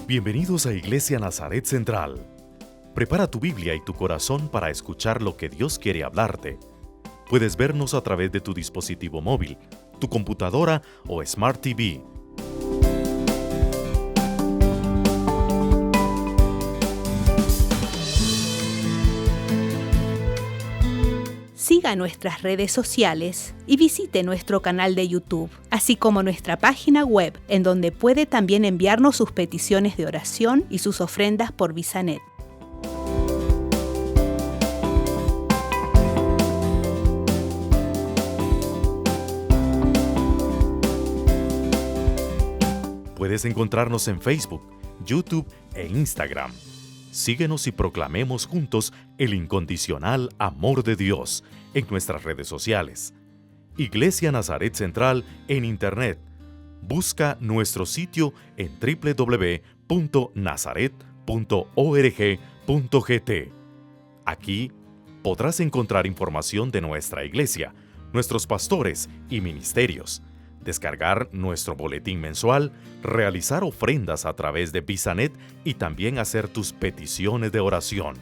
Bienvenidos a Iglesia Nazaret Central. Prepara tu Biblia y tu corazón para escuchar lo que Dios quiere hablarte. Puedes vernos a través de tu dispositivo móvil, tu computadora o Smart TV. Siga nuestras redes sociales y visite nuestro canal de YouTube, así como nuestra página web, en donde puede también enviarnos sus peticiones de oración y sus ofrendas por VisaNet. Puedes encontrarnos en Facebook, YouTube e Instagram. Síguenos y proclamemos juntos el incondicional amor de Dios en nuestras redes sociales. Iglesia Nazaret Central en Internet. Busca nuestro sitio en www.nazaret.org.gt. Aquí podrás encontrar información de nuestra iglesia, nuestros pastores y ministerios, descargar nuestro boletín mensual, realizar ofrendas a través de VisaNet y también hacer tus peticiones de oración.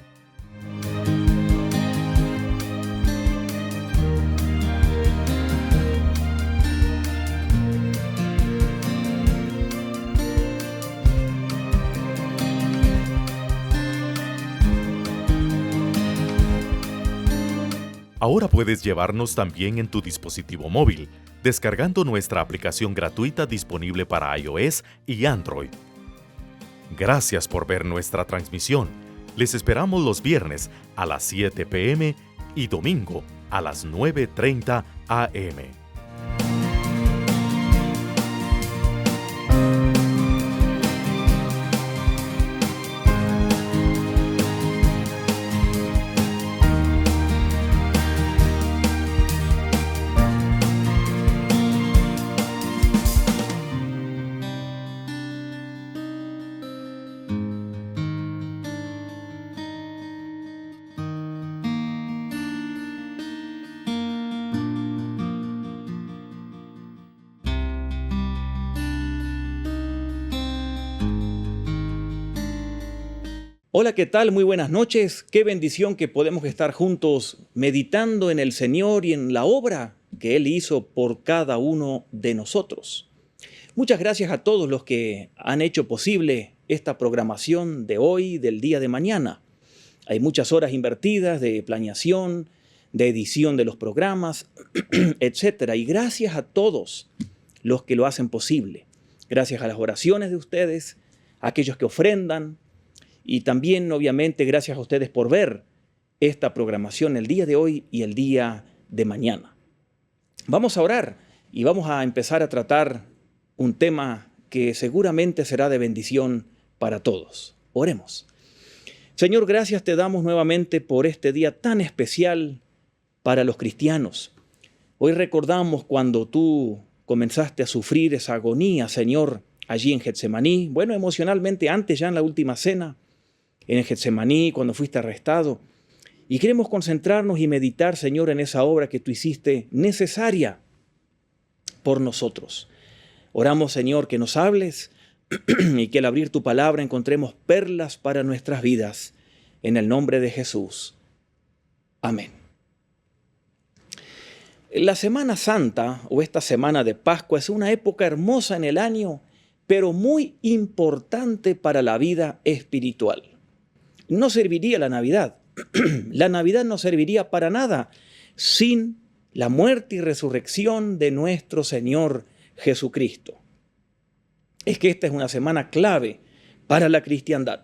Ahora puedes llevarnos también en tu dispositivo móvil, descargando nuestra aplicación gratuita disponible para iOS y Android. Gracias por ver nuestra transmisión. Les esperamos los viernes a las 7 p.m. y domingo a las 9:30 a.m. Hola, ¿qué tal? Muy buenas noches. Qué bendición que podemos estar juntos meditando en el Señor y en la obra que Él hizo por cada uno de nosotros. Muchas gracias a todos los que han hecho posible esta programación de hoy, del día de mañana. Hay muchas horas invertidas de planeación, de edición de los programas, etc. Y gracias a todos los que lo hacen posible. Gracias a las oraciones de ustedes, a aquellos que ofrendan, y también, obviamente, gracias a ustedes por ver esta programación el día de hoy y el día de mañana. Vamos a orar y vamos a empezar a tratar un tema que seguramente será de bendición para todos. Oremos. Señor, gracias te damos nuevamente por este día tan especial para los cristianos. Hoy recordamos cuando tú comenzaste a sufrir esa agonía, Señor, allí en Getsemaní. Bueno, emocionalmente antes, ya en la última cena, en el Getsemaní, cuando fuiste arrestado. Y queremos concentrarnos y meditar, Señor, en esa obra que tú hiciste necesaria por nosotros. Oramos, Señor, que nos hables y que al abrir tu palabra encontremos perlas para nuestras vidas. En el nombre de Jesús. Amén. La Semana Santa, o esta semana de Pascua, es una época hermosa en el año, pero muy importante para la vida espiritual. No serviría la Navidad. La Navidad no serviría para nada sin la muerte y resurrección de nuestro Señor Jesucristo. Es que esta es una semana clave para la cristiandad.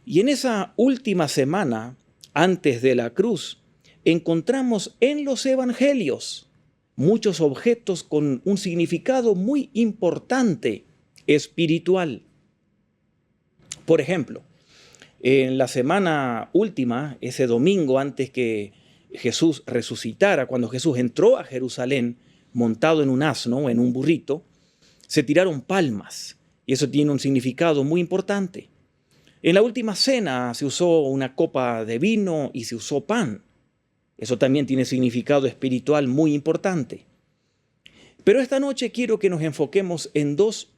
Y en esa última semana, antes de la cruz, encontramos en los evangelios muchos objetos con un significado muy importante espiritual. Por ejemplo, en la semana última, ese domingo antes que Jesús resucitara, cuando Jesús entró a Jerusalén montado en un asno, en un burrito, se tiraron palmas y eso tiene un significado muy importante. En la última cena se usó una copa de vino y se usó pan. Eso también tiene significado espiritual muy importante. Pero esta noche quiero que nos enfoquemos en dos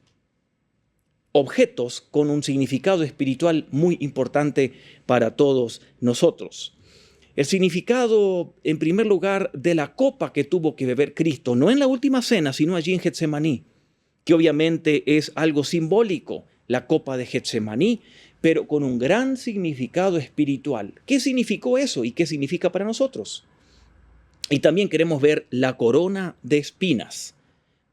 objetos con un significado espiritual muy importante para todos nosotros. El significado, en primer lugar, de la copa que tuvo que beber Cristo, no en la última cena, sino allí en Getsemaní, que obviamente es algo simbólico, la copa de Getsemaní, pero con un gran significado espiritual. ¿Qué significó eso y qué significa para nosotros? Y también queremos ver la corona de espinas.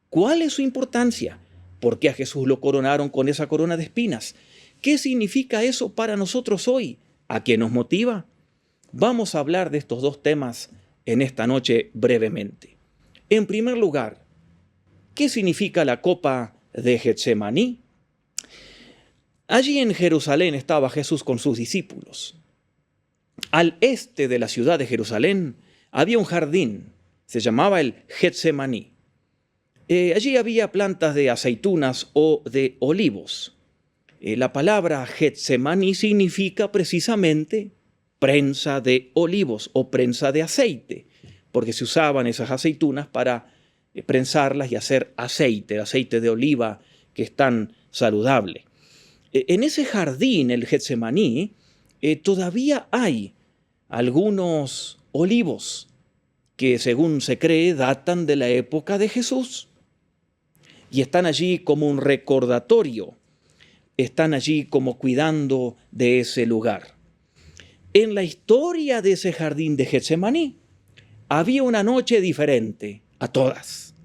¿Cuál es su importancia? ¿Por qué a Jesús lo coronaron con esa corona de espinas? ¿Qué significa eso para nosotros hoy? ¿A qué nos motiva? Vamos a hablar de estos dos temas en esta noche brevemente. En primer lugar, ¿qué significa la copa de Getsemaní? Allí en Jerusalén estaba Jesús con sus discípulos. Al este de la ciudad de Jerusalén había un jardín, se llamaba el Getsemaní. Allí había plantas de aceitunas o de olivos. La palabra Getsemaní significa precisamente prensa de olivos o prensa de aceite, porque se usaban esas aceitunas para prensarlas y hacer aceite, el aceite de oliva que es tan saludable. En ese jardín, el Getsemaní, todavía hay algunos olivos que, según se cree, datan de la época de Jesús y están allí como un recordatorio, están allí como cuidando de ese lugar. En la historia de ese jardín de Getsemaní había una noche diferente a todas.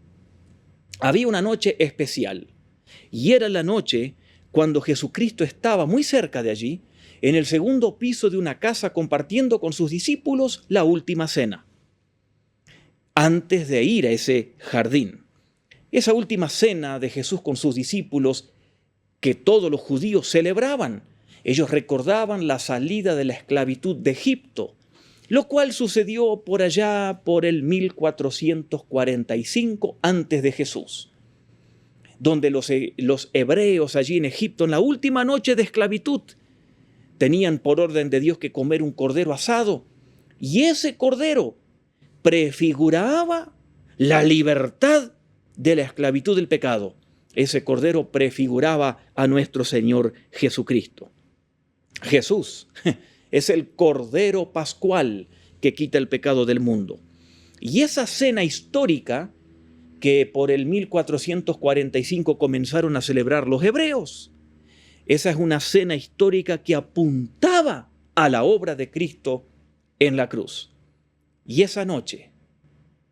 Había una noche especial y era la noche cuando Jesucristo estaba muy cerca de allí, en el segundo piso de una casa compartiendo con sus discípulos la última cena, antes de ir a ese jardín. Esa última cena de Jesús con sus discípulos que todos los judíos celebraban. Ellos recordaban la salida de la esclavitud de Egipto, lo cual sucedió por allá por el 1445 antes de Jesús, donde los hebreos allí en Egipto, en la última noche de esclavitud, tenían por orden de Dios que comer un cordero asado, y ese cordero prefiguraba la libertad de la esclavitud del pecado. Ese cordero prefiguraba a nuestro Señor Jesucristo. Jesús es el Cordero Pascual que quita el pecado del mundo. Y esa cena histórica que por el 1445 comenzaron a celebrar los hebreos, esa es una cena histórica que apuntaba a la obra de Cristo en la cruz. Y esa noche,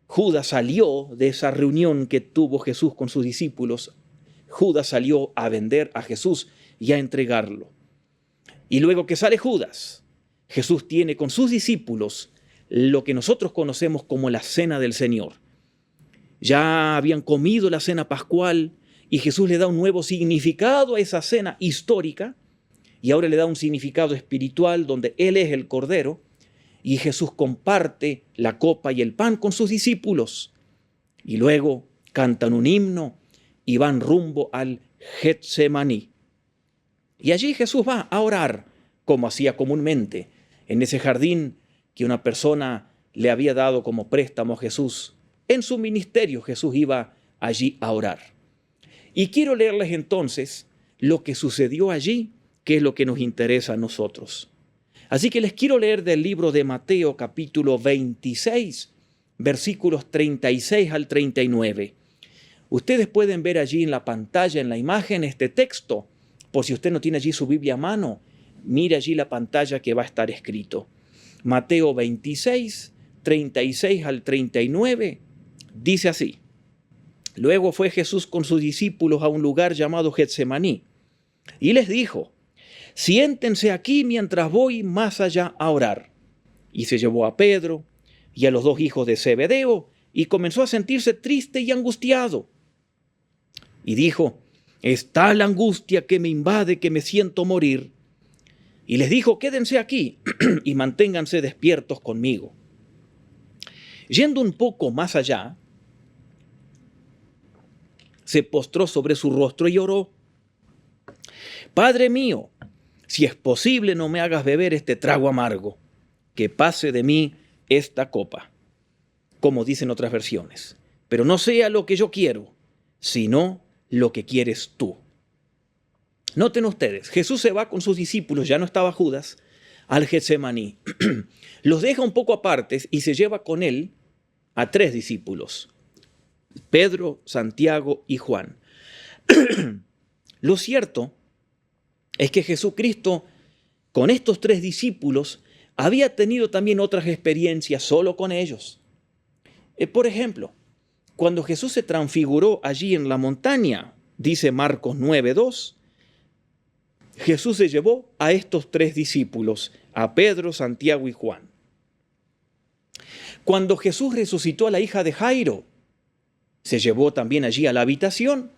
Judas salió de esa reunión que tuvo Jesús con sus discípulos. Judas salió a vender a Jesús y a entregarlo. Y luego que sale Judas, Jesús tiene con sus discípulos lo que nosotros conocemos como la Cena del Señor. Ya habían comido la cena pascual y Jesús le da un nuevo significado a esa cena histórica y ahora le da un significado espiritual donde Él es el Cordero y Jesús comparte la copa y el pan con sus discípulos. Y luego cantan un himno y van rumbo al Getsemaní. Y allí Jesús va a orar, como hacía comúnmente, en ese jardín que una persona le había dado como préstamo a Jesús. En su ministerio Jesús iba allí a orar. Y quiero leerles entonces lo que sucedió allí, que es lo que nos interesa a nosotros. Así que les quiero leer del libro de Mateo capítulo 26, versículos 36 al 39. Ustedes pueden ver allí en la pantalla, en la imagen, este texto. Por si usted no tiene allí su Biblia a mano, mire allí la pantalla que va a estar escrito. Mateo 26, 36 al 39, dice así. Luego fue Jesús con sus discípulos a un lugar llamado Getsemaní y les dijo, siéntense aquí mientras voy más allá a orar. Y se llevó a Pedro y a los dos hijos de Zebedeo y comenzó a sentirse triste y angustiado. Y dijo, es tal angustia que me invade que me siento morir. Y les dijo, quédense aquí y manténganse despiertos conmigo. Yendo un poco más allá, se postró sobre su rostro y oró. Padre mío, si es posible, no me hagas beber este trago amargo, que pase de mí esta copa, como dicen otras versiones. Pero no sea lo que yo quiero, sino lo que quieres tú. Noten ustedes, Jesús se va con sus discípulos, ya no estaba Judas, al Getsemaní. Los deja un poco apartes y se lleva con él a 3 discípulos, Pedro, Santiago y Juan. Lo cierto es que Jesucristo, con estos 3 discípulos, había tenido también otras experiencias solo con ellos. Por ejemplo, cuando Jesús se transfiguró allí en la montaña, dice Marcos 9:2, Jesús se llevó a estos 3 discípulos, a Pedro, Santiago y Juan. Cuando Jesús resucitó a la hija de Jairo, se llevó también allí a la habitación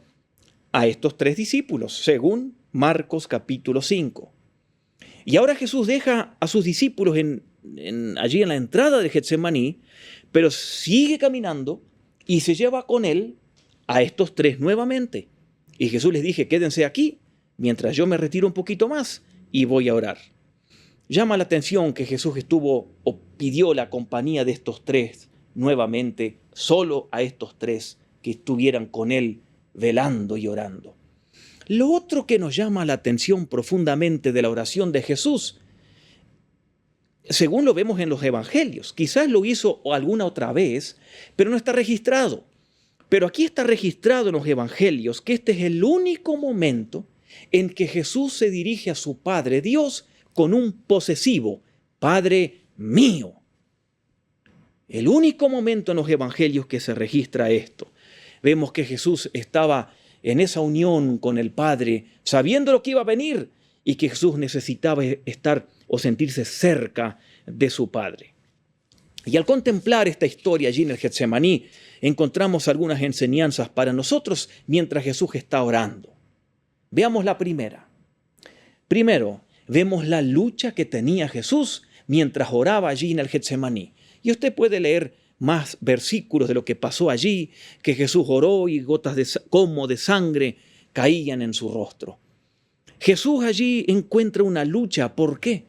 a estos 3 discípulos, según Marcos capítulo 5. Y ahora Jesús deja a sus discípulos allí en la entrada de Getsemaní, pero sigue caminando y se lleva con él a estos 3 nuevamente. Y Jesús les dije, quédense aquí, mientras yo me retiro un poquito más y voy a orar. Llama la atención que Jesús estuvo o pidió la compañía de estos 3 nuevamente, solo a estos 3 que estuvieran con él velando y orando. Lo otro que nos llama la atención profundamente de la oración de Jesús, según lo vemos en los evangelios, quizás lo hizo alguna otra vez, pero no está registrado. Pero aquí está registrado en los evangelios que este es el único momento en que Jesús se dirige a su Padre Dios con un posesivo, Padre mío. El único momento en los evangelios que se registra esto. Vemos que Jesús estaba en esa unión con el Padre, sabiendo lo que iba a venir y que Jesús necesitaba estar o sentirse cerca de su Padre. Y al contemplar esta historia allí en el Getsemaní, encontramos algunas enseñanzas para nosotros mientras Jesús está orando. Veamos la primera. Primero, vemos la lucha que tenía Jesús mientras oraba allí en el Getsemaní. Y usted puede leer más versículos de lo que pasó allí, que Jesús oró y gotas como de sangre caían en su rostro. Jesús allí encuentra una lucha. ¿Por qué?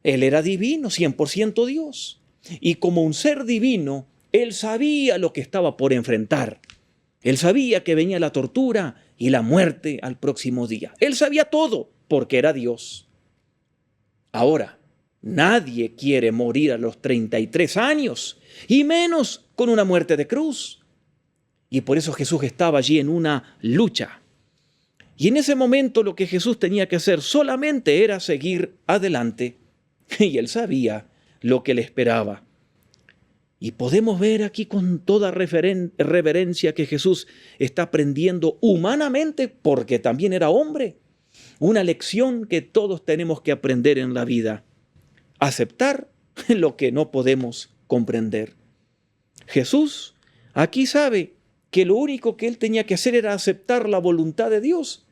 Él era divino, 100% Dios. Y como un ser divino, Él sabía lo que estaba por enfrentar. Él sabía que venía la tortura y la muerte al próximo día. Él sabía todo porque era Dios. Ahora, nadie quiere morir a los 33 años y menos con una muerte de cruz. Y por eso Jesús estaba allí en una lucha. Y en ese momento lo que Jesús tenía que hacer solamente era seguir adelante. Y Él sabía lo que le esperaba. Y podemos ver aquí con toda reverencia que Jesús está aprendiendo humanamente, porque también era hombre, una lección que todos tenemos que aprender en la vida: aceptar lo que no podemos comprender. Jesús aquí sabe que lo único que él tenía que hacer era aceptar la voluntad de Dios,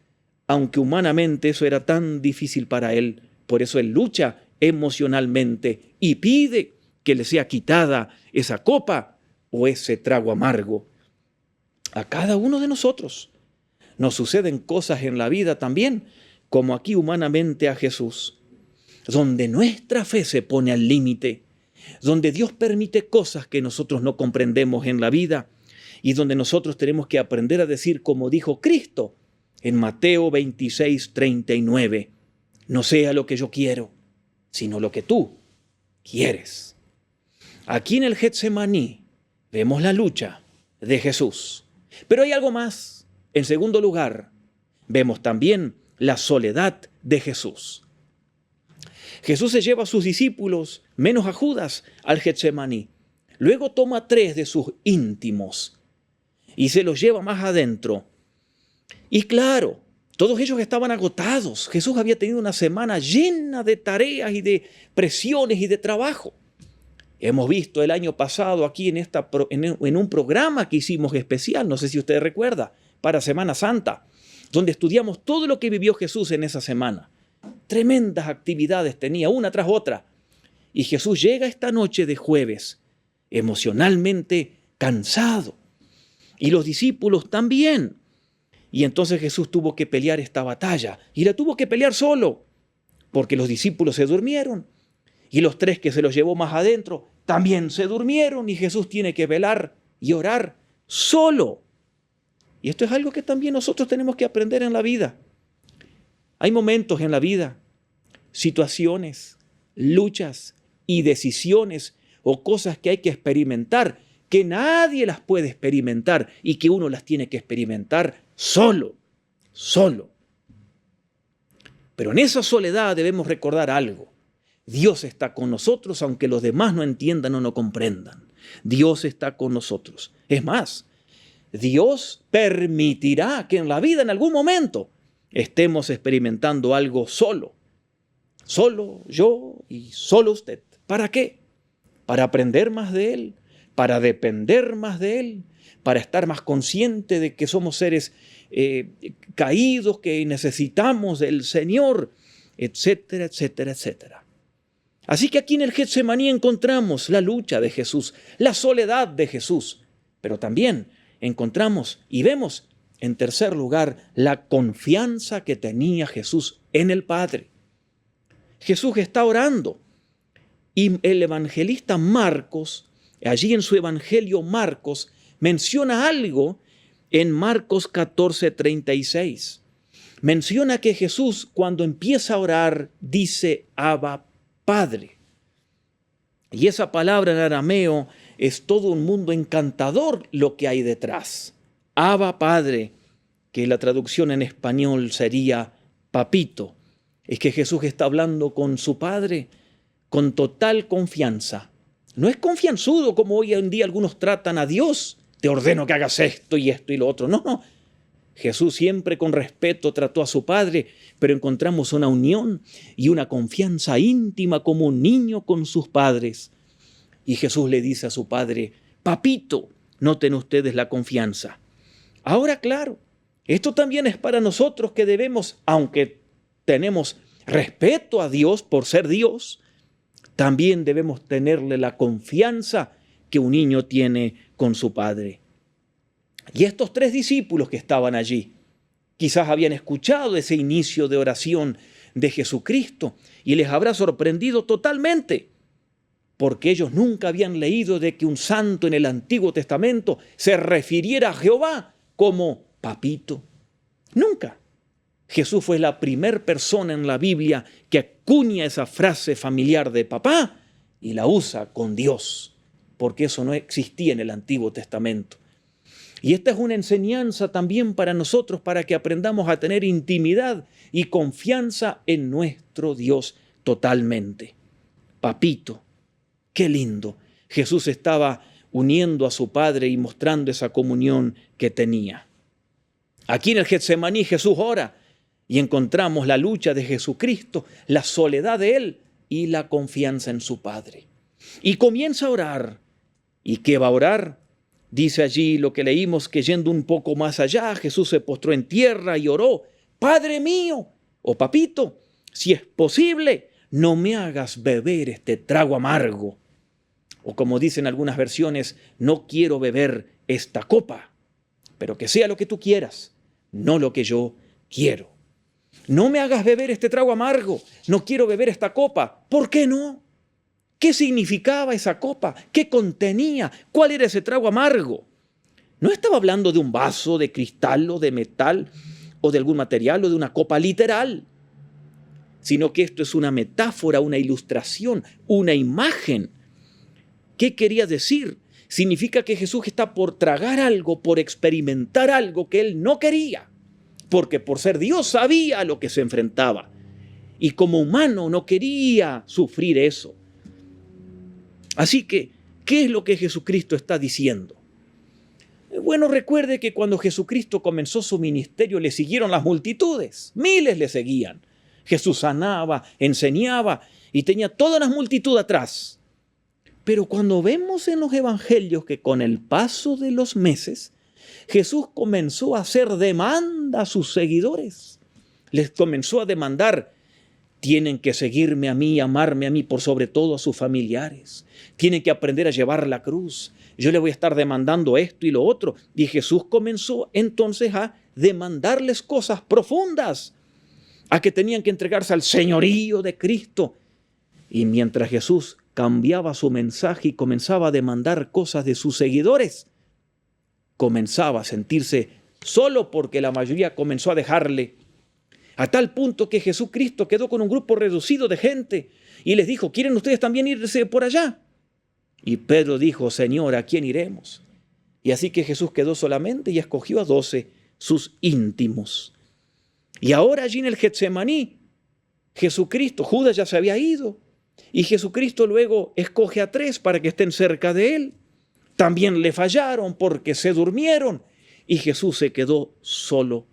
aunque humanamente eso era tan difícil para él. Por eso él lucha emocionalmente y pide que le sea quitada esa copa o ese trago amargo. A cada uno de nosotros nos suceden cosas en la vida también, como aquí humanamente a Jesús, donde nuestra fe se pone al límite, donde Dios permite cosas que nosotros no comprendemos en la vida y donde nosotros tenemos que aprender a decir como dijo Cristo en Mateo 26:39, no sea lo que yo quiero, sino lo que tú quieres. Aquí en el Getsemaní vemos la lucha de Jesús. Pero hay algo más. En segundo lugar, vemos también la soledad de Jesús. Jesús se lleva a sus discípulos, menos a Judas, al Getsemaní. Luego toma 3 de sus íntimos y se los lleva más adentro. Y claro, todos ellos estaban agotados. Jesús había tenido una semana llena de tareas y de presiones y de trabajo. Hemos visto el año pasado aquí en un programa que hicimos especial, no sé si usted recuerda, para Semana Santa, donde estudiamos todo lo que vivió Jesús en esa semana. Tremendas actividades tenía, una tras otra. Y Jesús llega esta noche de jueves, emocionalmente cansado. Y los discípulos también. Y entonces Jesús tuvo que pelear esta batalla. Y la tuvo que pelear solo, porque los discípulos se durmieron. Y los 3 que se los llevó más adentro también se durmieron y Jesús tiene que velar y orar solo. Y esto es algo que también nosotros tenemos que aprender en la vida. Hay momentos en la vida, situaciones, luchas y decisiones o cosas que hay que experimentar, que nadie las puede experimentar y que uno las tiene que experimentar solo. Pero en esa soledad debemos recordar algo. Dios está con nosotros aunque los demás no entiendan o no comprendan. Dios está con nosotros. Es más, Dios permitirá que en la vida en algún momento estemos experimentando algo solo. Solo yo y solo usted. ¿Para qué? Para aprender más de Él, para depender más de Él, para estar más consciente de que somos seres caídos, que necesitamos del Señor, etcétera, etcétera, etcétera. Así que aquí en el Getsemaní encontramos la lucha de Jesús, la soledad de Jesús, pero también encontramos y vemos, en tercer lugar, la confianza que tenía Jesús en el Padre. Jesús está orando y el evangelista Marcos, allí en su evangelio Marcos, menciona algo en Marcos 14:36. Menciona que Jesús, cuando empieza a orar, dice Abba Padre. Y esa palabra en arameo es todo un mundo encantador lo que hay detrás. Abba Padre, que la traducción en español sería papito. Es que Jesús está hablando con su Padre con total confianza. No es confianzudo como hoy en día algunos tratan a Dios. Te ordeno que hagas esto y lo otro. No. Jesús siempre con respeto trató a su Padre, pero encontramos una unión y una confianza íntima como un niño con sus padres. Y Jesús le dice a su Padre, papito, noten ustedes la confianza. Ahora, claro, esto también es para nosotros que debemos, aunque tenemos respeto a Dios por ser Dios, también debemos tenerle la confianza que un niño tiene con su Padre. Y estos 3 discípulos que estaban allí, quizás habían escuchado ese inicio de oración de Jesucristo y les habrá sorprendido totalmente, porque ellos nunca habían leído de que un santo en el Antiguo Testamento se refiriera a Jehová como papito. Nunca. Jesús fue la primera persona en la Biblia que acuña esa frase familiar de papá y la usa con Dios, porque eso no existía en el Antiguo Testamento. Y esta es una enseñanza también para nosotros, para que aprendamos a tener intimidad y confianza en nuestro Dios totalmente. Papito, qué lindo. Jesús estaba uniendo a su Padre y mostrando esa comunión que tenía. Aquí en el Getsemaní Jesús ora y encontramos la lucha de Jesucristo, la soledad de Él y la confianza en su Padre. Y comienza a orar. ¿Y qué va a orar? Dice allí lo que leímos, que yendo un poco más allá, Jesús se postró en tierra y oró, Padre mío, o papito, si es posible, no me hagas beber este trago amargo. O como dicen algunas versiones, no quiero beber esta copa, pero que sea lo que tú quieras, no lo que yo quiero. No me hagas beber este trago amargo, no quiero beber esta copa. ¿Por qué no? ¿Qué significaba esa copa? ¿Qué contenía? ¿Cuál era ese trago amargo? No estaba hablando de un vaso de cristal o de metal o de algún material o de una copa literal, sino que esto es una metáfora, una ilustración, una imagen. ¿Qué quería decir? Significa que Jesús está por tragar algo, por experimentar algo que Él no quería, porque por ser Dios sabía a lo que se enfrentaba y como humano no quería sufrir eso. Así que, ¿qué es lo que Jesucristo está diciendo? Bueno, recuerde que cuando Jesucristo comenzó su ministerio le siguieron las multitudes, miles le seguían. Jesús sanaba, enseñaba y tenía toda una multitud atrás. Pero cuando vemos en los evangelios que con el paso de los meses, Jesús comenzó a hacer demanda a sus seguidores. Les comenzó a demandar, tienen que seguirme a mí, amarme a mí por sobre todo a sus familiares. Tienen que aprender a llevar la cruz. Yo le voy a estar demandando esto y lo otro. Y Jesús comenzó entonces a demandarles cosas profundas, a que tenían que entregarse al señorío de Cristo. Y mientras Jesús cambiaba su mensaje y comenzaba a demandar cosas de sus seguidores, comenzaba a sentirse solo porque la mayoría comenzó a dejarle. A tal punto que Jesucristo quedó con un grupo reducido de gente y les dijo, ¿quieren ustedes también irse por allá? Y Pedro dijo, Señor, ¿a quién iremos? Y así que Jesús quedó solamente y escogió a 12, sus íntimos. Y ahora allí en el Getsemaní, Jesucristo, Judas ya se había ido, y Jesucristo luego escoge a 3 para que estén cerca de él. También le fallaron porque se durmieron y Jesús se quedó solo.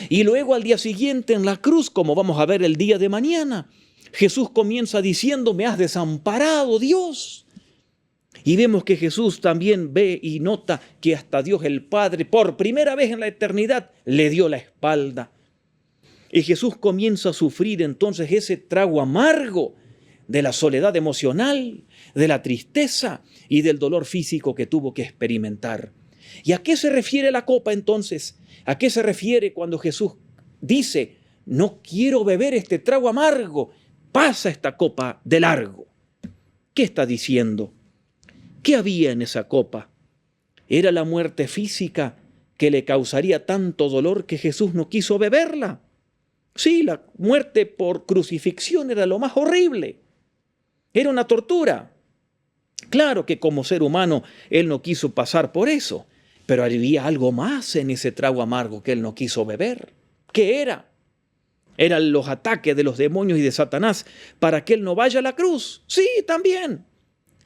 Y luego al día siguiente en la cruz, como vamos a ver el día de mañana, Jesús comienza diciendo, me has desamparado, Dios. Y vemos que Jesús también ve y nota que hasta Dios el Padre, por primera vez en la eternidad, le dio la espalda. Y Jesús comienza a sufrir entonces ese trago amargo de la soledad emocional, de la tristeza y del dolor físico que tuvo que experimentar. ¿Y a qué se refiere la copa entonces? ¿A qué se refiere cuando Jesús dice, no quiero beber este trago amargo, pasa esta copa de largo? ¿Qué está diciendo? ¿Qué había en esa copa? Era la muerte física que le causaría tanto dolor que Jesús no quiso beberla. Sí, la muerte por crucifixión era lo más horrible. Era una tortura. Claro que como ser humano él no quiso pasar por eso, pero había algo más en ese trago amargo que él no quiso beber. ¿Qué era? Eran los ataques de los demonios y de Satanás para que él no vaya a la cruz. Sí, también.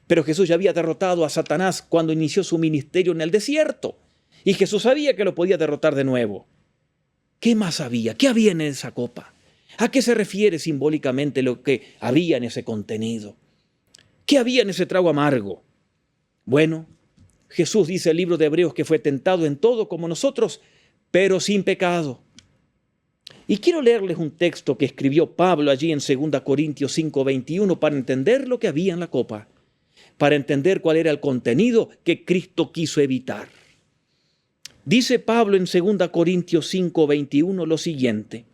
Pero Jesús ya había derrotado a Satanás cuando inició su ministerio en el desierto. Y Jesús sabía que lo podía derrotar de nuevo. ¿Qué más había? ¿Qué había en esa copa? ¿A qué se refiere simbólicamente lo que había en ese contenido? ¿Qué había en ese trago amargo? Bueno, Jesús dice en el libro de Hebreos que fue tentado en todo como nosotros, pero sin pecado. Y quiero leerles un texto que escribió Pablo allí en 2 Corintios 5:21 para entender lo que había en la copa, para entender cuál era el contenido que Cristo quiso evitar. Dice Pablo en 2 Corintios 5:21 lo siguiente,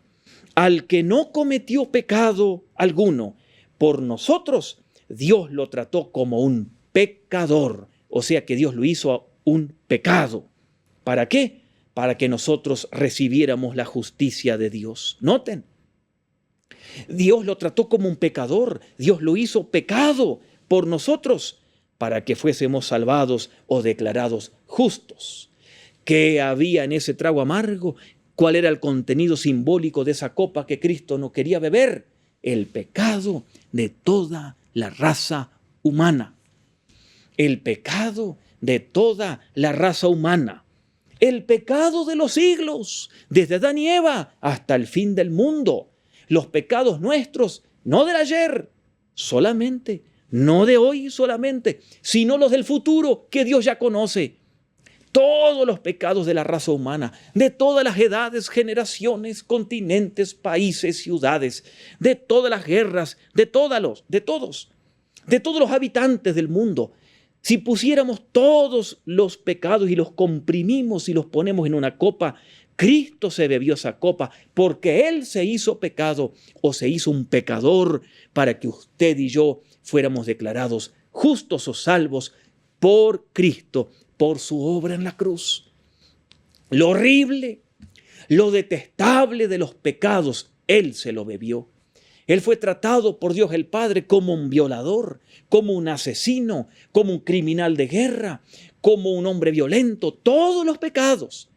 al que no cometió pecado alguno, por nosotros Dios lo trató como un pecador, o sea que Dios lo hizo un pecado. ¿Para qué? Para que nosotros recibiéramos la justicia de Dios. Noten, Dios lo trató como un pecador, Dios lo hizo pecado por nosotros, para que fuésemos salvados o declarados justos. ¿Qué había en ese trago amargo? ¿Cuál era el contenido simbólico de esa copa que Cristo no quería beber? El pecado de toda la raza humana. El pecado de toda la raza humana. El pecado de los siglos, desde Adán y Eva hasta el fin del mundo. Los pecados nuestros, no del ayer solamente, no de hoy solamente, sino los del futuro que Dios ya conoce. Todos los pecados de la raza humana, de todas las edades, generaciones, continentes, países, ciudades, de todas las guerras, de todos los habitantes del mundo. Si pusiéramos todos los pecados y los comprimimos y los ponemos en una copa, Cristo se bebió esa copa porque Él se hizo pecado o se hizo un pecador para que usted y yo fuéramos declarados justos o salvos por Cristo, por su obra en la cruz. Lo horrible, lo detestable de los pecados, Él se lo bebió. Él fue tratado por Dios el Padre como un violador, como un asesino, como un criminal de guerra, como un hombre violento. Todos los pecados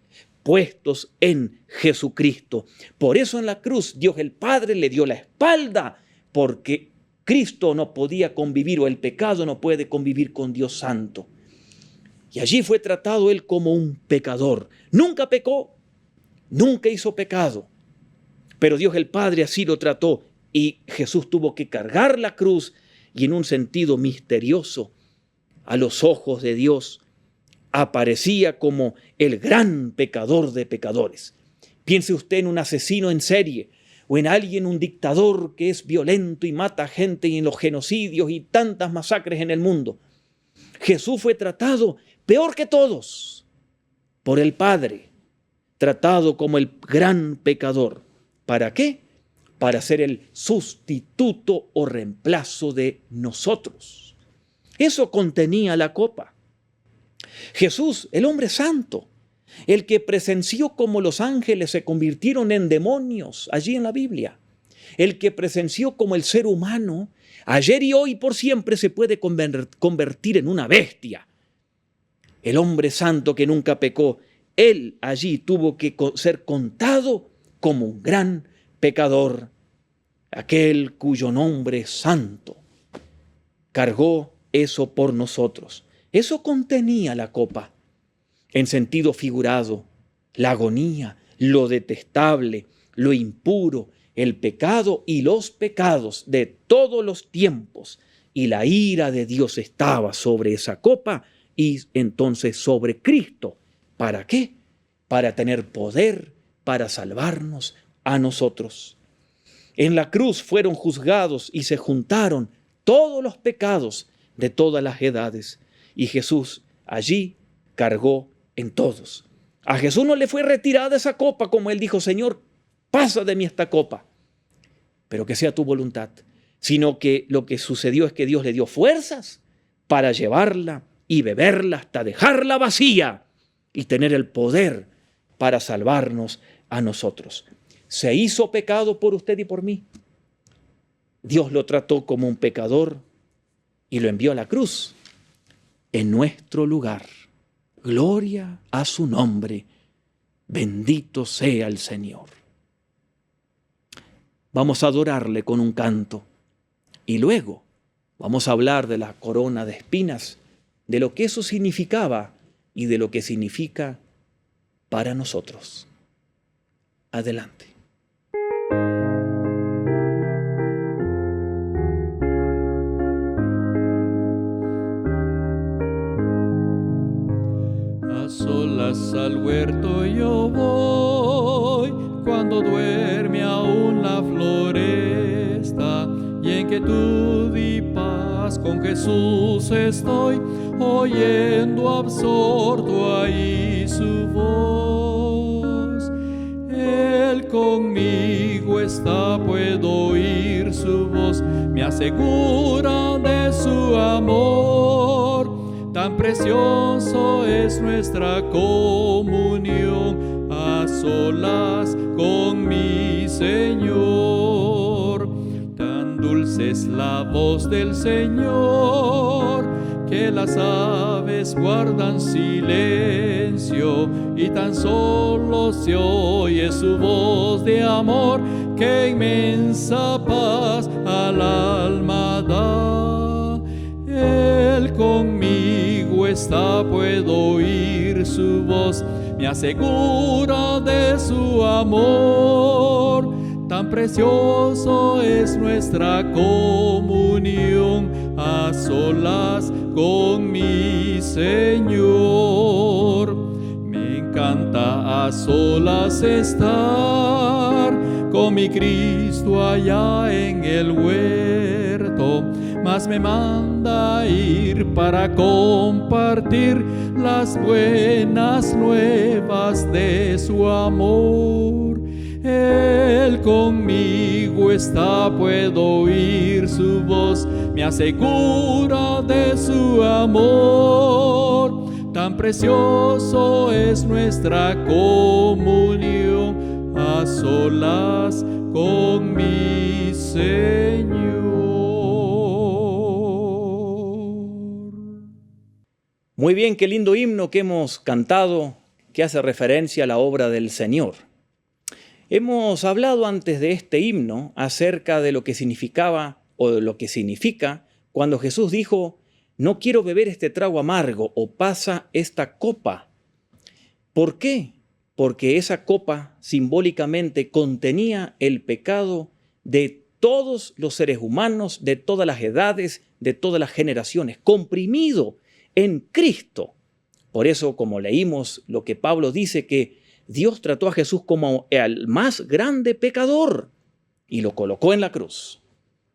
puestos en Jesucristo. Por eso en la cruz Dios el Padre le dio la espalda, porque Cristo no podía convivir, o el pecado no puede convivir con Dios Santo. Y allí fue tratado Él como un pecador. Nunca pecó, nunca hizo pecado, pero Dios el Padre así lo trató. Y Jesús tuvo que cargar la cruz y en un sentido misterioso, a los ojos de Dios, aparecía como el gran pecador de pecadores. Piense usted en un asesino en serie o en alguien, un dictador que es violento y mata gente y en los genocidios y tantas masacres en el mundo. Jesús fue tratado peor que todos por el Padre, tratado como el gran pecador. ¿Para qué? Para ser el sustituto o reemplazo de nosotros. Eso contenía la copa. Jesús, el hombre santo, el que presenció cómo los ángeles se convirtieron en demonios allí en la Biblia, el que presenció cómo el ser humano ayer y hoy por siempre se puede convertir en una bestia. El hombre santo que nunca pecó, él allí tuvo que ser contado como un gran pecador. Aquel cuyo nombre es santo cargó eso por nosotros. Eso contenía la copa. En sentido figurado, la agonía, lo detestable, lo impuro, el pecado y los pecados de todos los tiempos. Y la ira de Dios estaba sobre esa copa y entonces sobre Cristo. ¿Para qué? Para tener poder, para salvarnos a nosotros. En la cruz fueron juzgados y se juntaron todos los pecados de todas las edades. Y Jesús allí cargó en todos. A Jesús no le fue retirada esa copa, como él dijo: Señor, pasa de mí esta copa, pero que sea tu voluntad. Sino que lo que sucedió es que Dios le dio fuerzas para llevarla y beberla hasta dejarla vacía y tener el poder para salvarnos a nosotros. Se hizo pecado por usted y por mí. Dios lo trató como un pecador y lo envió a la cruz en nuestro lugar. Gloria a su nombre. Bendito sea el Señor. Vamos a adorarle con un canto y luego vamos a hablar de la corona de espinas, de lo que eso significaba y de lo que significa para nosotros. Adelante. A solas al huerto yo voy, cuando duerme aún la floresta, y en quietud y paz con Jesús estoy, oyendo absorto ahí su voz. Él conmigo está, puedo oír su voz, me asegura de su amor. Tan precioso es nuestra comunión a solas con mi Señor. Tan dulce es la voz del Señor que las aves guardan silencio, y tan solo se oye su voz de amor que inmensa paz al alma da. Él conmigo está, puedo oír su voz, me asegura de su amor. Tan precioso es nuestra comunión a solas con mi Señor. Me encanta a solas estar con mi Cristo allá en el huerto, mas me manda ir para compartir las buenas nuevas de su amor. Él conmigo está, puedo oír su voz, me asegura de su amor. Tan precioso es nuestra comunión a solas con mi Señor. Muy bien, qué lindo himno que hemos cantado, que hace referencia a la obra del Señor. Hemos hablado antes de este himno acerca de lo que significaba o de lo que significa cuando Jesús dijo: no quiero beber este trago amargo, o pasa esta copa. ¿Por qué? Porque esa copa simbólicamente contenía el pecado de todos los seres humanos, de todas las edades, de todas las generaciones, comprimido en Cristo. Por eso, como leímos lo que Pablo dice, que Dios trató a Jesús como al más grande pecador y lo colocó en la cruz.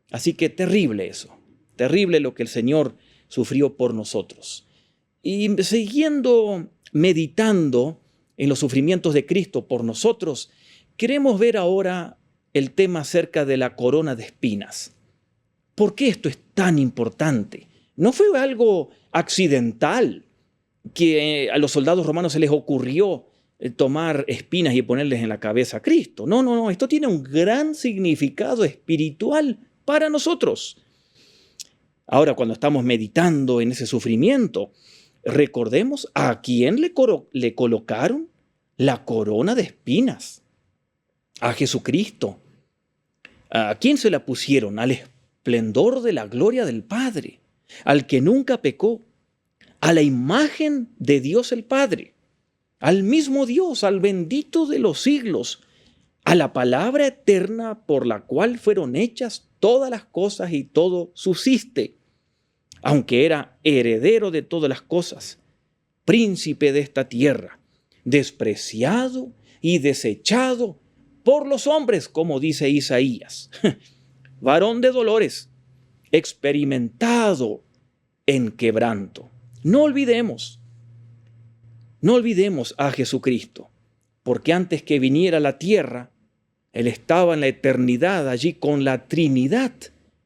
Así que terrible eso, terrible lo que el Señor sufrió por nosotros. Y siguiendo meditando en los sufrimientos de Cristo por nosotros, queremos ver ahora el tema acerca de la corona de espinas. ¿Por qué esto es tan importante? No fue algo accidental. que a los soldados romanos se les ocurrió tomar espinas y ponerles en la cabeza a Cristo. No, no, no, esto tiene un gran significado espiritual para nosotros. Ahora, cuando estamos meditando en ese sufrimiento, recordemos a quién le colocaron la corona de espinas. A Jesucristo. ¿A quién se la pusieron? Al esplendor de la gloria del Padre, al que nunca pecó, a la imagen de Dios el Padre, al mismo Dios, al bendito de los siglos, a la palabra eterna por la cual fueron hechas todas las cosas y todo subsiste, aunque era heredero de todas las cosas, príncipe de esta tierra, despreciado y desechado por los hombres, como dice Isaías, varón de dolores, experimentado en quebranto. No olvidemos a Jesucristo, porque antes que viniera a la tierra, Él estaba en la eternidad allí con la Trinidad,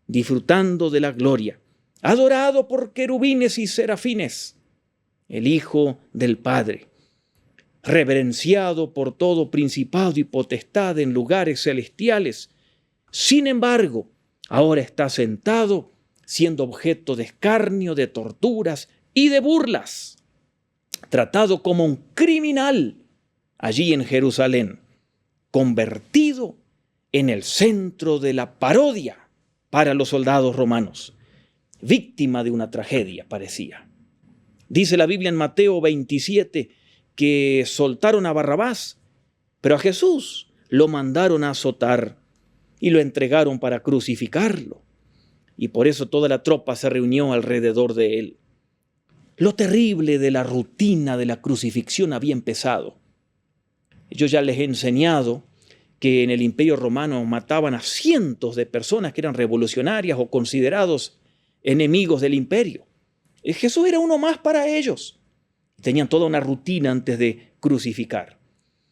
disfrutando de la gloria, adorado por querubines y serafines, el Hijo del Padre, reverenciado por todo principado y potestad en lugares celestiales. Sin embargo, ahora está sentado, siendo objeto de escarnio, de torturas y de burlas, tratado como un criminal allí en Jerusalén, convertido en el centro de la parodia para los soldados romanos, víctima de una tragedia parecía. Dice la Biblia en Mateo 27 que soltaron a Barrabás, pero a Jesús lo mandaron a azotar y lo entregaron para crucificarlo. Y por eso toda la tropa se reunió alrededor de él. Lo terrible de la rutina de la crucifixión había empezado. Yo ya les he enseñado que en el Imperio Romano mataban a cientos de personas que eran revolucionarias o considerados enemigos del imperio. Jesús era uno más para ellos. Tenían toda una rutina antes de crucificar.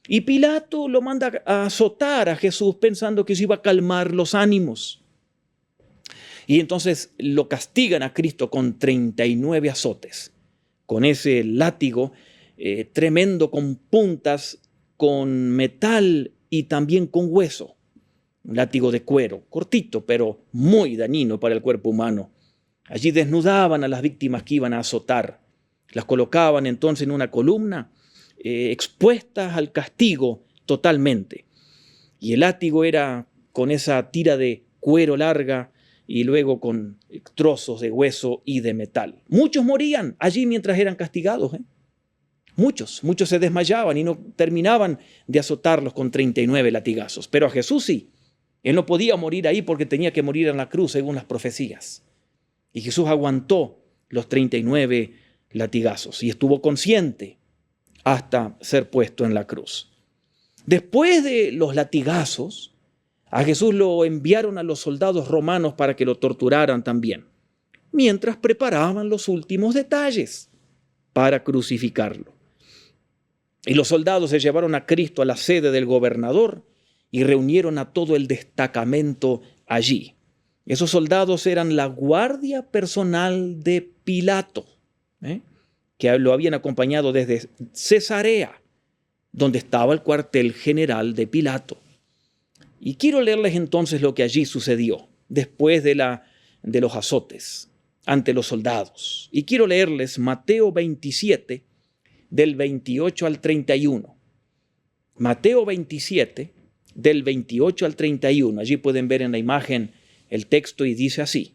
Y Pilato lo manda a azotar a Jesús pensando que se iba a calmar los ánimos. Y entonces lo castigan a Cristo con 39 azotes, con ese látigo tremendo con puntas, con metal y también con hueso. Un látigo de cuero, cortito, pero muy dañino para el cuerpo humano. Allí desnudaban a las víctimas que iban a azotar. Las colocaban entonces en una columna, expuestas al castigo totalmente. Y el látigo era con esa tira de cuero larga y luego con trozos de hueso y de metal. Muchos morían allí mientras eran castigados. Muchos se desmayaban y no terminaban de azotarlos con 39 latigazos. Pero a Jesús sí. Él no podía morir ahí porque tenía que morir en la cruz según las profecías. Y Jesús aguantó los 39 latigazos y estuvo consciente hasta ser puesto en la cruz. Después de los latigazos, a Jesús lo enviaron a los soldados romanos para que lo torturaran también, mientras preparaban los últimos detalles para crucificarlo. Y los soldados se llevaron a Cristo a la sede del gobernador y reunieron a todo el destacamento allí. Esos soldados eran la guardia personal de Pilato, que lo habían acompañado desde Cesarea, donde estaba el cuartel general de Pilato. Y quiero leerles entonces lo que allí sucedió después de los azotes ante los soldados. Y quiero leerles Mateo 27, del 28 al 31. Mateo 27, del 28 al 31. Allí pueden ver en la imagen el texto y dice así.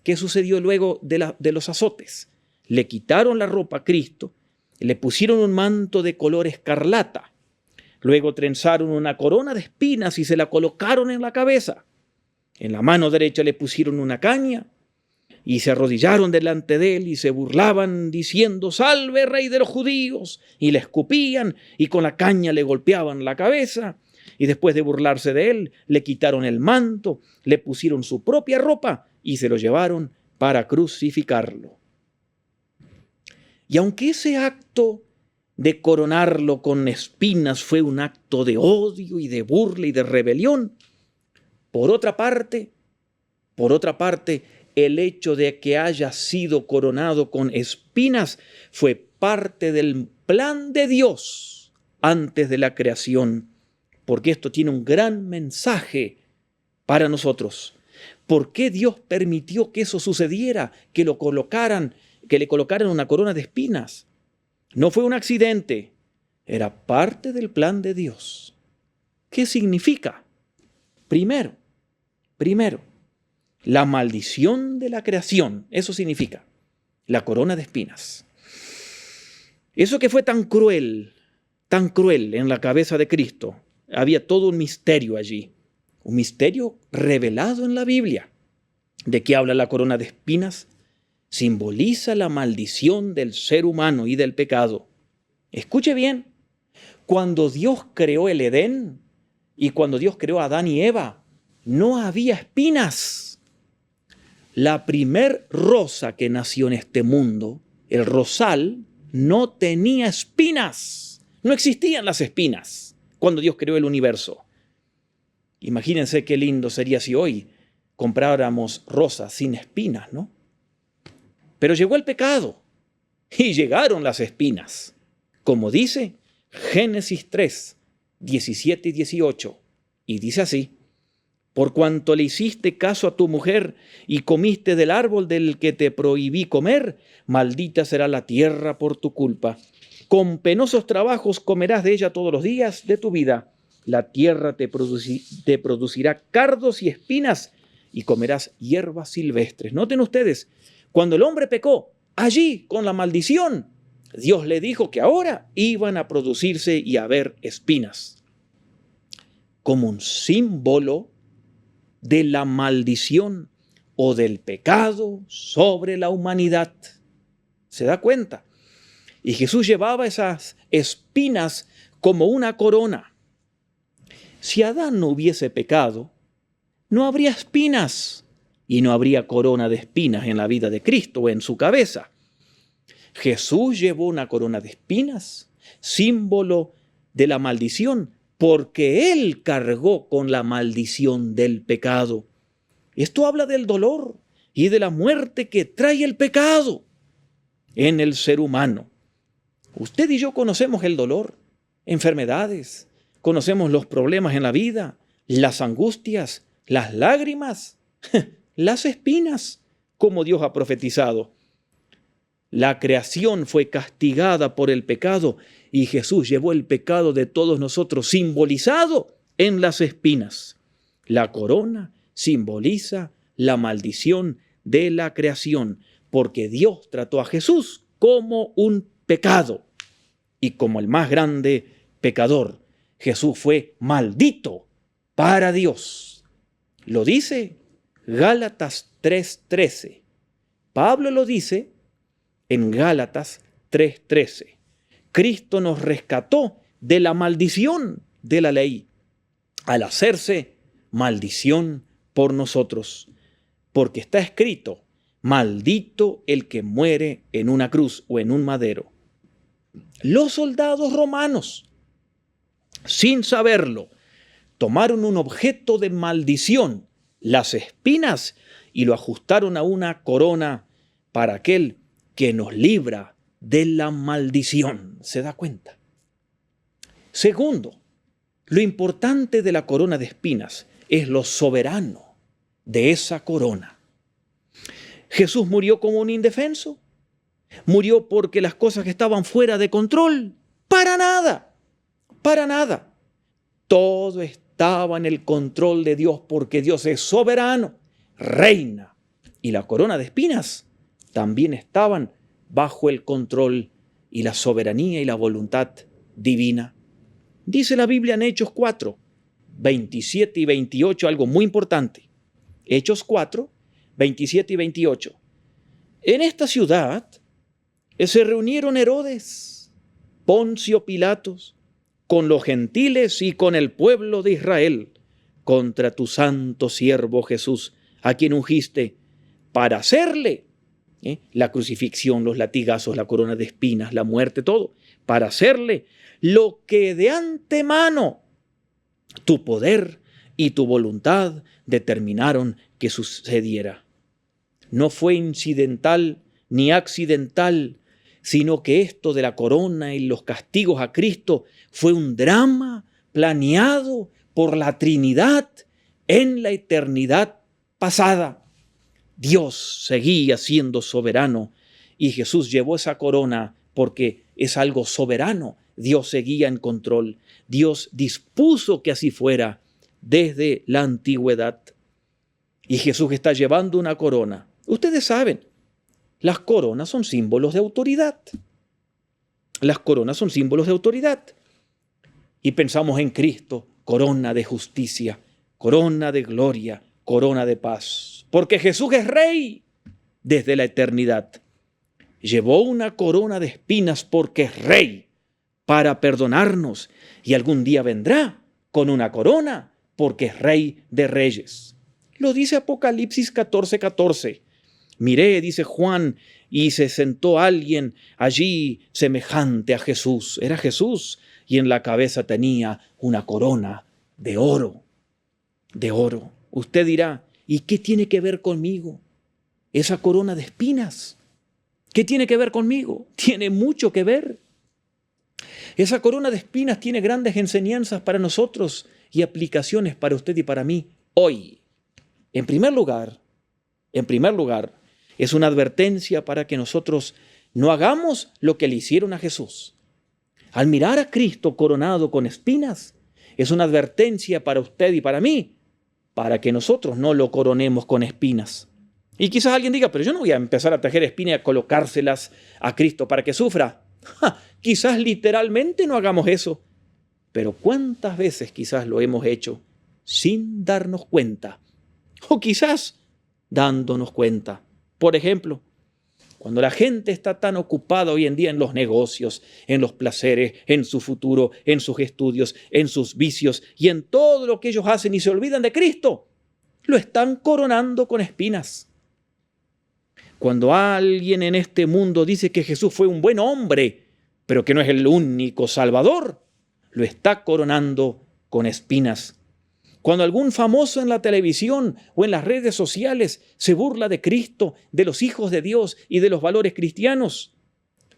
¿Qué sucedió luego de los azotes? Le quitaron la ropa a Cristo, le pusieron un manto de color escarlata, luego trenzaron una corona de espinas y se la colocaron en la cabeza. En la mano derecha le pusieron una caña y se arrodillaron delante de él y se burlaban diciendo: «Salve, Rey de los judíos», y le escupían y con la caña le golpeaban la cabeza. Y después de burlarse de él, le quitaron el manto, le pusieron su propia ropa y se lo llevaron para crucificarlo. Y aunque ese acto de coronarlo con espinas fue un acto de odio y de burla y de rebelión, por otra parte, el hecho de que haya sido coronado con espinas fue parte del plan de Dios antes de la creación, porque esto tiene un gran mensaje para nosotros. ¿Por qué Dios permitió que eso sucediera, que le colocaran una corona de espinas? No fue un accidente, era parte del plan de Dios. ¿Qué significa? Primero, la maldición de la creación, eso significa la corona de espinas. Eso que fue tan cruel en la cabeza de Cristo, había todo un misterio allí, un misterio revelado en la Biblia. ¿De qué habla la corona de espinas? Simboliza la maldición del ser humano y del pecado. Escuche bien, cuando Dios creó el Edén y cuando Dios creó a Adán y Eva, no había espinas. La primer rosa que nació en este mundo, el rosal, no tenía espinas. No existían las espinas cuando Dios creó el universo. Imagínense qué lindo sería si hoy compráramos rosas sin espinas, ¿no? Pero llegó el pecado y llegaron las espinas. Como dice Génesis 3, 17 y 18. Y dice así: por cuanto le hiciste caso a tu mujer y comiste del árbol del que te prohibí comer, maldita será la tierra por tu culpa. Con penosos trabajos comerás de ella todos los días de tu vida. La tierra te producirá cardos y espinas y comerás hierbas silvestres. Noten ustedes, cuando el hombre pecó, allí con la maldición, Dios le dijo que ahora iban a producirse y a haber espinas. Como un símbolo de la maldición o del pecado sobre la humanidad. ¿Se da cuenta? Y Jesús llevaba esas espinas como una corona. Si Adán no hubiese pecado, no habría espinas y no habría corona de espinas en la vida de Cristo o en su cabeza. Jesús llevó una corona de espinas, símbolo de la maldición, porque Él cargó con la maldición del pecado. Esto habla del dolor y de la muerte que trae el pecado en el ser humano. Usted y yo conocemos el dolor, enfermedades, conocemos los problemas en la vida, las angustias, las lágrimas, las espinas, como Dios ha profetizado. La creación fue castigada por el pecado y Jesús llevó el pecado de todos nosotros simbolizado en las espinas. La corona simboliza la maldición de la creación, porque Dios trató a Jesús como un pecado y como el más grande pecador. Jesús fue maldito para Dios. Lo dice Gálatas 3:13. Pablo lo dice en Gálatas 3:13. Cristo nos rescató de la maldición de la ley al hacerse maldición por nosotros, porque está escrito: maldito el que muere en una cruz o en un madero. Los soldados romanos, sin saberlo, tomaron un objeto de maldición, las espinas, y lo ajustaron a una corona para aquel que nos libra de la maldición. ¿Se da cuenta? Segundo, lo importante de la corona de espinas es lo soberano de esa corona. Jesús murió como un indefenso. Murió porque las cosas que estaban fuera de control. Para nada. Para nada. Todo estaba en el control de Dios porque Dios es soberano, reina. Y la corona de espinas también estaban bajo el control y la soberanía y la voluntad divina. Dice la Biblia en Hechos 4, 27 y 28, algo muy importante. Hechos 4, 27 y 28. En esta ciudad se reunieron Herodes, Poncio Pilatos, con los gentiles y con el pueblo de Israel, contra tu santo siervo Jesús, a quien ungiste para hacerle la crucifixión, los latigazos, la corona de espinas, la muerte, todo, para hacerle lo que de antemano tu poder y tu voluntad determinaron que sucediera. No fue incidental ni accidental sino que esto de la corona y los castigos a Cristo fue un drama planeado por la Trinidad en la eternidad pasada. Dios seguía siendo soberano y Jesús llevó esa corona porque es algo soberano. Dios seguía en control. Dios dispuso que así fuera desde la antigüedad. Y Jesús está llevando una corona. Ustedes saben, las coronas son símbolos de autoridad. Las coronas son símbolos de autoridad. Y pensamos en Cristo, corona de justicia, corona de gloria, corona de paz. Porque Jesús es Rey desde la eternidad. Llevó una corona de espinas porque es Rey para perdonarnos. Y algún día vendrá con una corona porque es Rey de Reyes. Lo dice Apocalipsis 14:14. Miré, dice Juan, y se sentó alguien allí semejante a Jesús. Era Jesús, y en la cabeza tenía una corona de oro. De oro. Usted dirá, ¿y qué tiene que ver conmigo esa corona de espinas? ¿Qué tiene que ver conmigo? Tiene mucho que ver. Esa corona de espinas tiene grandes enseñanzas para nosotros y aplicaciones para usted y para mí hoy. En primer lugar, es una advertencia para que nosotros no hagamos lo que le hicieron a Jesús. Al mirar a Cristo coronado con espinas, es una advertencia para usted y para mí, para que nosotros no lo coronemos con espinas. Y quizás alguien diga, pero yo no voy a empezar a tejer espinas y a colocárselas a Cristo para que sufra. Quizás literalmente no hagamos eso, pero ¿cuántas veces quizás lo hemos hecho sin darnos cuenta? O quizás dándonos cuenta. Por ejemplo, cuando la gente está tan ocupada hoy en día en los negocios, en los placeres, en su futuro, en sus estudios, en sus vicios y en todo lo que ellos hacen y se olvidan de Cristo, lo están coronando con espinas. Cuando alguien en este mundo dice que Jesús fue un buen hombre, pero que no es el único Salvador, lo está coronando con espinas. Cuando algún famoso en la televisión o en las redes sociales se burla de Cristo, de los hijos de Dios y de los valores cristianos,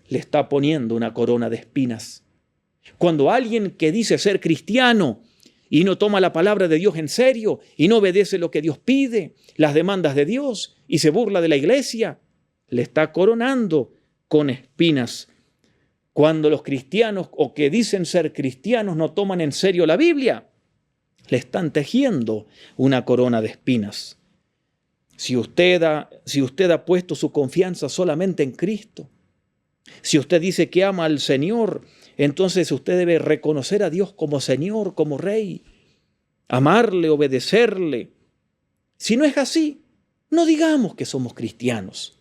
le está poniendo una corona de espinas. Cuando alguien que dice ser cristiano y no toma la palabra de Dios en serio y no obedece lo que Dios pide, las demandas de Dios y se burla de la iglesia, le está coronando con espinas. Cuando los cristianos o que dicen ser cristianos no toman en serio la Biblia, le están tejiendo una corona de espinas. Si usted ha puesto su confianza solamente en Cristo, si usted dice que ama al Señor, entonces usted debe reconocer a Dios como Señor, como Rey, amarle, obedecerle. Si no es así, no digamos que somos cristianos.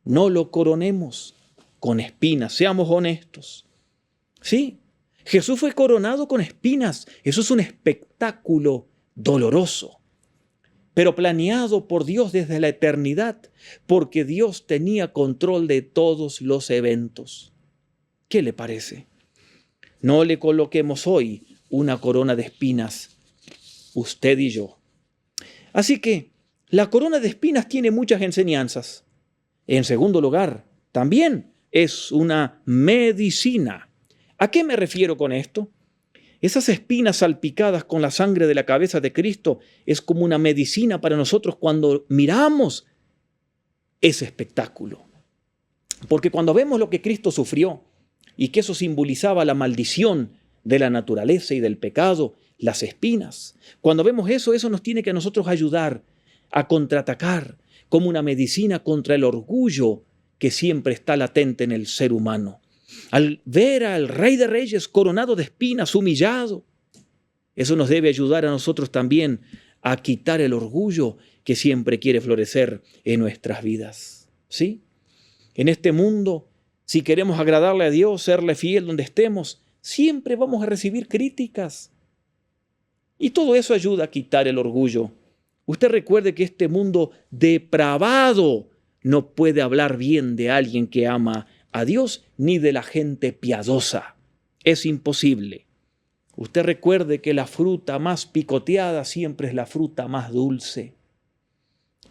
No lo coronemos con espinas, seamos honestos. Sí, Jesús fue coronado con espinas. Eso es un espectáculo doloroso, pero planeado por Dios desde la eternidad, porque Dios tenía control de todos los eventos. ¿Qué le parece? No le coloquemos hoy una corona de espinas, usted y yo. Así que la corona de espinas tiene muchas enseñanzas. En segundo lugar, también es una medicina. ¿A qué me refiero con esto? Esas espinas salpicadas con la sangre de la cabeza de Cristo es como una medicina para nosotros cuando miramos ese espectáculo. Porque cuando vemos lo que Cristo sufrió y que eso simbolizaba la maldición de la naturaleza y del pecado, las espinas, cuando vemos eso, eso nos tiene que a nosotros ayudar a contraatacar como una medicina contra el orgullo que siempre está latente en el ser humano. Al ver al Rey de Reyes coronado de espinas, humillado, eso nos debe ayudar a nosotros también a quitar el orgullo que siempre quiere florecer en nuestras vidas. ¿Sí? En este mundo, si queremos agradarle a Dios, serle fiel donde estemos, siempre vamos a recibir críticas. Y todo eso ayuda a quitar el orgullo. Usted recuerde que este mundo depravado no puede hablar bien de alguien que ama a Dios ni de la gente piadosa. Es imposible. Usted recuerde que la fruta más picoteada siempre es la fruta más dulce.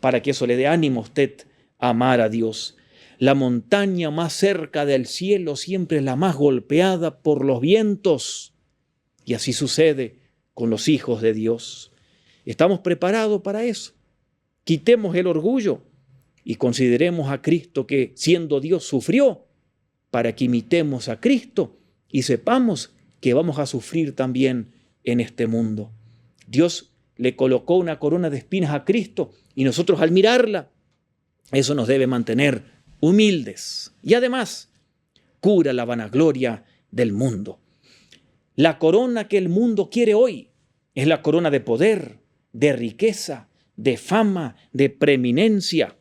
Para que eso le dé ánimo a usted a amar a Dios. La montaña más cerca del cielo siempre es la más golpeada por los vientos. Y así sucede con los hijos de Dios. ¿Estamos preparados para eso? Quitemos el orgullo y consideremos a Cristo que, siendo Dios, sufrió para que imitemos a Cristo y sepamos que vamos a sufrir también en este mundo. Dios le colocó una corona de espinas a Cristo y nosotros al mirarla, eso nos debe mantener humildes. Y además, cura la vanagloria del mundo. La corona que el mundo quiere hoy es la corona de poder, de riqueza, de fama, de preeminencia.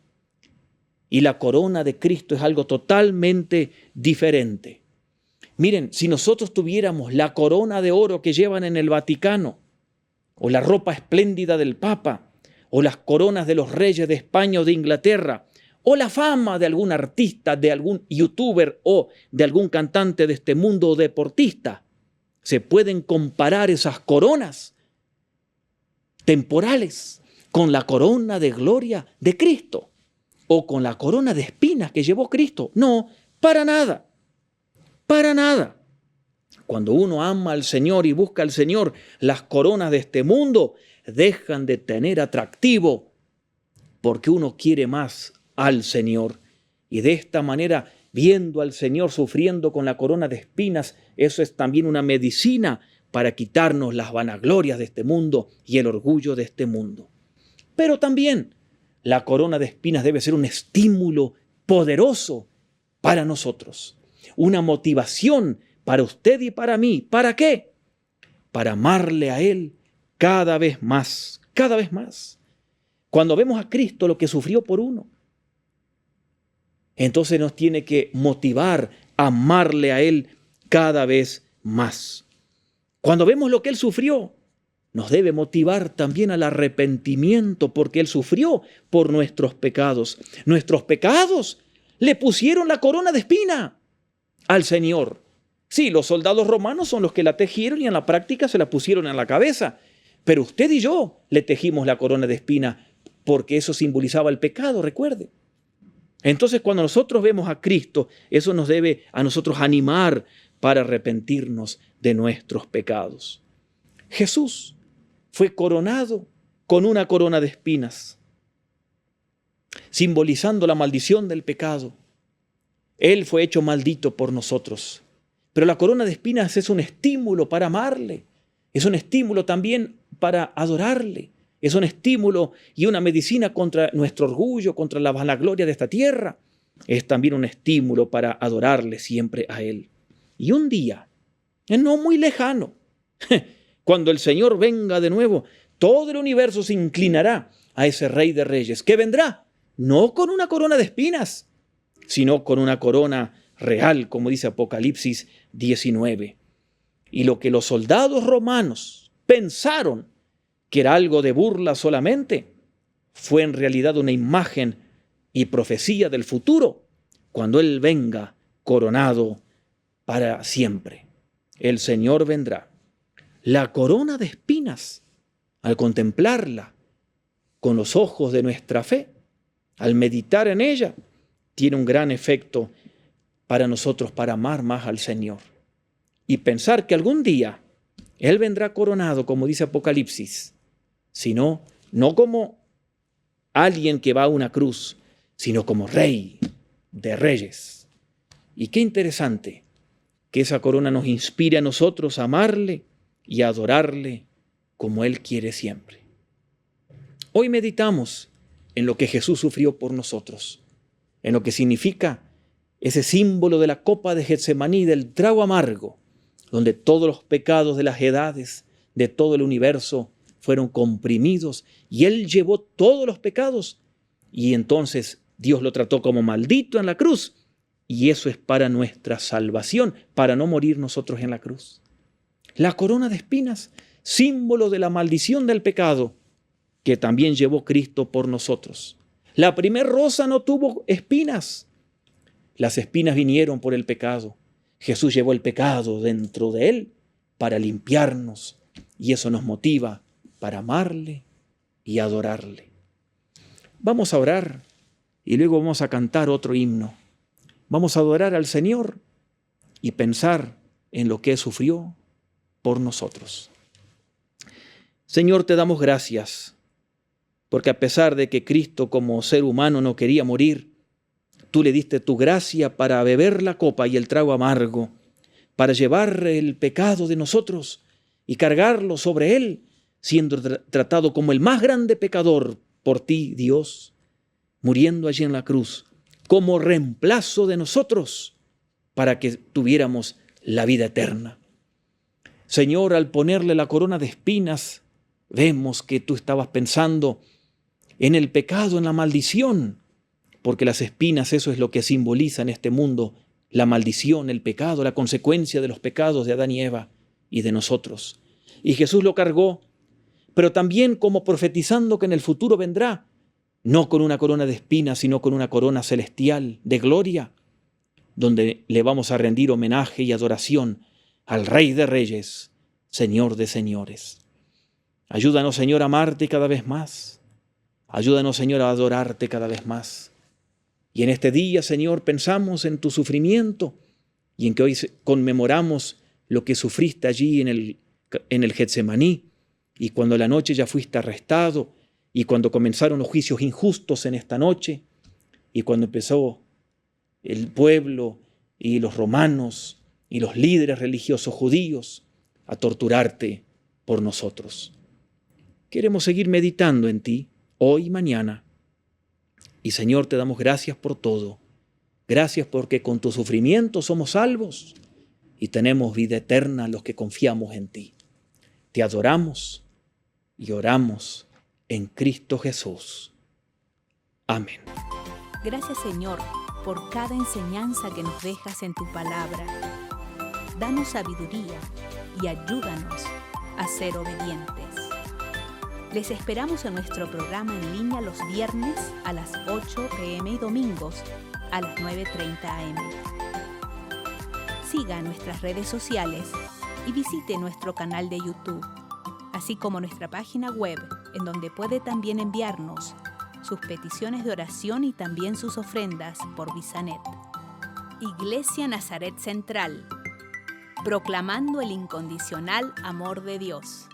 Y la corona de Cristo es algo totalmente diferente. Miren, si nosotros tuviéramos la corona de oro que llevan en el Vaticano, o la ropa espléndida del Papa, o las coronas de los reyes de España o de Inglaterra, o la fama de algún artista, de algún youtuber o de algún cantante de este mundo deportista, se pueden comparar esas coronas temporales con la corona de gloria de Cristo o con la corona de espinas que llevó Cristo. No, para nada, para nada. Cuando uno ama al Señor y busca al Señor, las coronas de este mundo dejan de tener atractivo porque uno quiere más al Señor. Y de esta manera, viendo al Señor sufriendo con la corona de espinas, eso es también una medicina para quitarnos las vanaglorias de este mundo y el orgullo de este mundo. Pero también la corona de espinas debe ser un estímulo poderoso para nosotros, una motivación para usted y para mí. ¿Para qué? Para amarle a Él cada vez más, cada vez más. Cuando vemos a Cristo lo que sufrió por uno, entonces nos tiene que motivar a amarle a Él cada vez más. Cuando vemos lo que Él sufrió, nos debe motivar también al arrepentimiento, porque Él sufrió por nuestros pecados. Nuestros pecados le pusieron la corona de espina al Señor. Sí, los soldados romanos son los que la tejieron y en la práctica se la pusieron en la cabeza. Pero usted y yo le tejimos la corona de espina porque eso simbolizaba el pecado, recuerde. Entonces, cuando nosotros vemos a Cristo, eso nos debe a nosotros animar para arrepentirnos de nuestros pecados. Jesús fue coronado con una corona de espinas, simbolizando la maldición del pecado. Él fue hecho maldito por nosotros. Pero la corona de espinas es un estímulo para amarle, es un estímulo también para adorarle, es un estímulo y una medicina contra nuestro orgullo, contra la vanagloria de esta tierra. Es también un estímulo para adorarle siempre a Él. Y un día, no muy lejano, cuando el Señor venga de nuevo, todo el universo se inclinará a ese Rey de Reyes, que vendrá no con una corona de espinas, sino con una corona real, como dice Apocalipsis 19. Y lo que los soldados romanos pensaron que era algo de burla solamente, fue en realidad una imagen y profecía del futuro, cuando Él venga coronado para siempre. El Señor vendrá. La corona de espinas, al contemplarla con los ojos de nuestra fe, al meditar en ella, tiene un gran efecto para nosotros, para amar más al Señor. Y pensar que algún día Él vendrá coronado, como dice Apocalipsis, sino no como alguien que va a una cruz, sino como Rey de Reyes. Y qué interesante que esa corona nos inspire a nosotros a amarle y a adorarle como Él quiere siempre. Hoy meditamos en lo que Jesús sufrió por nosotros, en lo que significa ese símbolo de la copa de Getsemaní, del trago amargo, donde todos los pecados de las edades, de todo el universo, fueron comprimidos y Él llevó todos los pecados y entonces Dios lo trató como maldito en la cruz y eso es para nuestra salvación, para no morir nosotros en la cruz. La corona de espinas, símbolo de la maldición del pecado que también llevó Cristo por nosotros. La primer rosa no tuvo espinas. Las espinas vinieron por el pecado. Jesús llevó el pecado dentro de Él para limpiarnos y eso nos motiva para amarle y adorarle. Vamos a orar y luego vamos a cantar otro himno Vamos a adorar al Señor y pensar en lo que sufrió por nosotros. Señor, te damos gracias, porque a pesar de que Cristo como ser humano no quería morir, tú le diste tu gracia para beber la copa y el trago amargo, para llevar el pecado de nosotros y cargarlo sobre Él, siendo tratado como el más grande pecador por ti, Dios, muriendo allí en la cruz, como reemplazo de nosotros, para que tuviéramos la vida eterna. Señor, al ponerle la corona de espinas, vemos que tú estabas pensando en el pecado, en la maldición, porque las espinas, eso es lo que simboliza en este mundo, la maldición, el pecado, la consecuencia de los pecados de Adán y Eva y de nosotros. Y Jesús lo cargó, pero también como profetizando que en el futuro vendrá, no con una corona de espinas, sino con una corona celestial de gloria, donde le vamos a rendir homenaje y adoración al Rey de Reyes, Señor de Señores. Ayúdanos, Señor, a amarte cada vez más. Ayúdanos, Señor, a adorarte cada vez más. Y en este día, Señor, pensamos en tu sufrimiento y en que hoy conmemoramos lo que sufriste allí en el Getsemaní, y cuando la noche ya fuiste arrestado, y cuando comenzaron los juicios injustos en esta noche, y cuando empezó el pueblo y los romanos y los líderes religiosos judíos a torturarte por nosotros. Queremos seguir meditando en ti hoy y mañana. Y Señor, te damos gracias por todo. Gracias porque con tu sufrimiento somos salvos y tenemos vida eterna los que confiamos en ti. Te adoramos y oramos en Cristo Jesús. Amén. Gracias, Señor, por cada enseñanza que nos dejas en tu palabra. Danos sabiduría y ayúdanos a ser obedientes. Les esperamos en nuestro programa en línea los viernes a las 8 p.m. y domingos a las 9:30 a.m. Siga nuestras redes sociales y visite nuestro canal de YouTube, así como nuestra página web, en donde puede también enviarnos sus peticiones de oración y también sus ofrendas por VisaNet. Iglesia Nazaret Central, proclamando el incondicional amor de Dios.